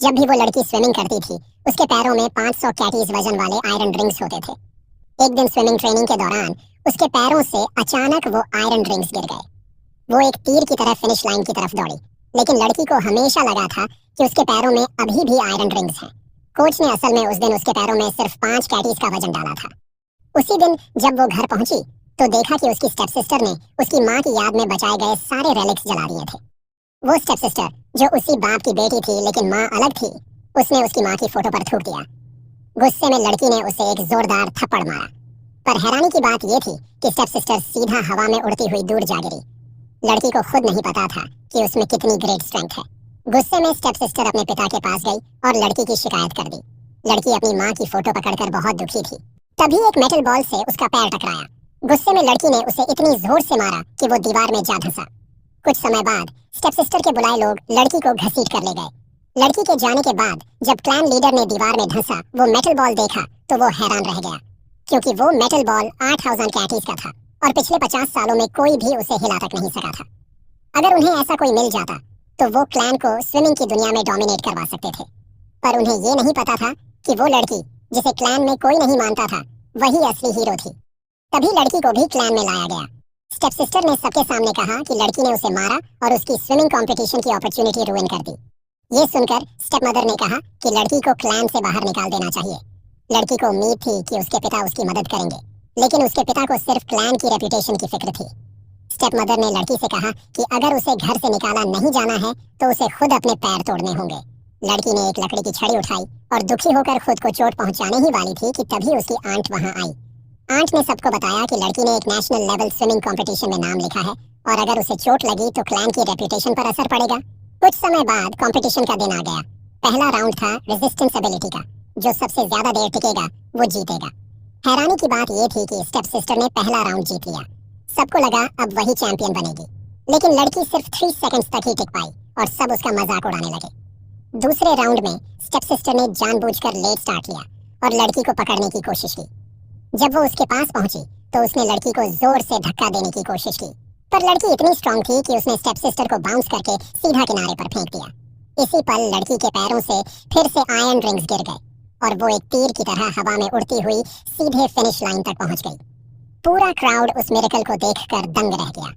जब भी वो लड़की स्विमिंग करती थी, उसके पैरों में 500 कैटीज वजन वाले आयरन रिंग्स होते थे। एक दिन स्विमिंग ट्रेनिंग के दौरान उसके पैरों से अचानक वो आयरन रिंग्स गिर गए। वो एक तीर की तरह फिनिश लाइन की तरफ दौड़ी, लेकिन लड़की को हमेशा लगा था कि उसके पैरों में अभी भी आयरन रिंग्स हैं। कोच ने असल में उस दिन उसके पैरों में सिर्फ 5 कैटीज का वजन डाला था। उसी दिन जब वो घर पहुंची तो देखा कि उसकी स्टेप सिस्टर ने उसकी माँ की याद में बचाए गए सारे रेलिक्स जला दिए थे। वो स्टेप सिस्टर जो उसी बाप की बेटी थी लेकिन माँ अलग थी, उसने उसकी माँ की फोटो पर थूक दिया। गुस्से में लड़की ने उसे एक जोरदार थप्पड़ मारा। पर हैरानी की बात यह थी कि स्टेप सिस्टर सीधा हवा में उड़ती हुई दूर जा गिरी। लड़की को खुद नहीं पता था कि उसमें कितनी ग्रेट स्ट्रेंथ है। गुस्से में स्टेप सिस्टर अपने पिता के पास गई और लड़की की शिकायत कर दी। लड़की अपनी माँ की फोटो पकड़कर बहुत दुखी थी। तभी एक मेटल बॉल से उसका पैर टकराया। गुस्से में लड़की ने उसे इतनी जोर से मारा कि वो दीवार में जा धंसा। कुछ समय बाद स्टेप सिस्टर के बुलाए लोग लड़की को घसीट कर ले गए। लड़की के जाने के बाद जब क्लैन लीडर ने दीवार में धंसा वो मेटल बॉल देखा तो वो हैरान रह गया, क्योंकि वो मेटल बॉल 8000 कैटीज का था और पिछले 50 सालों में कोई भी उसे हिला तक नहीं सका था। अगर उन्हें ऐसा कोई मिल जाता तो वो क्लैन को स्विमिंग की दुनिया में डोमिनेट करवा सकते थे। पर उन्हें ये नहीं पता था कि वो लड़की जिसे क्लैन में कोई नहीं मानता था वही असली हीरो थी। तभी लड़की को भी क्लैन में लाया गया। स्टेप सिस्टर ने सबके सामने कहा कि लड़की ने उसे मारा और उसकी स्विमिंग कंपटीशन की अपॉर्चुनिटी रुइन कर दी। ये सुनकर स्टेप मदर ने कहा कि लड़की को क्लैन से बाहर निकाल देना चाहिए। लड़की को उम्मीद थी कि उसके पिता उसकी मदद करेंगे, लेकिन उसके पिता को सिर्फ क्लैन की रेपुटेशन की फिक्र थी। स्टेप मदर ने लड़की से कहा कि अगर उसे घर से निकाला नहीं जाना है तो उसे खुद अपने पैर तोड़ने होंगे। लड़की ने एक लकड़ी की छड़ी उठाई और दुखी होकर खुद को चोट पहुंचाने ही वाली थी कि तभी उसकी आंट वहां आई। आंट ने सबको बताया कि लड़की ने एक नेशनल लेवल स्विमिंग कंपटीशन में नाम लिखा है और अगर उसे चोट लगी तो क्लैन की रेपुटेशन पर असर पड़ेगा। कुछ समय बाद कंपटीशन का दिन आ गया। पहला राउंड था रेजिस्टेंस एबिलिटी का। जो सबसे ज्यादा देर टिकेगा वो जीतेगा। हैरानी की बात यह थी कि स्टेप सिस्टर ने पहला राउंड जीत लिया। सबको लगा अब वही चैंपियन बनेगी, लेकिन लड़की सिर्फ 3 सेकंड्स तक ही टिक पाई और सब उसका मजाक उड़ाने लगे। दूसरे राउंड में स्टेप सिस्टर ने जानबूझकर लेट स्टार्ट लिया और लड़की को पकड़ने की कोशिश की। जब वो उसके पास पहुंची तो उसने लड़की को जोर से धक्का देने की कोशिश की, पर लड़की इतनी स्ट्रांग थी कि उसने स्टेप सिस्टर को बाउंस करके सीधा किनारे पर फेंक दिया। इसी पल लड़की के पैरों से फिर से आयरन रिंग्स गिर गए और वो एक तीर की तरह हवा में उड़ती हुई सीधे फिनिश लाइन तक पहुंच गई। पूरा क्राउड उस मिरेकल को देखकर दंग रह गया।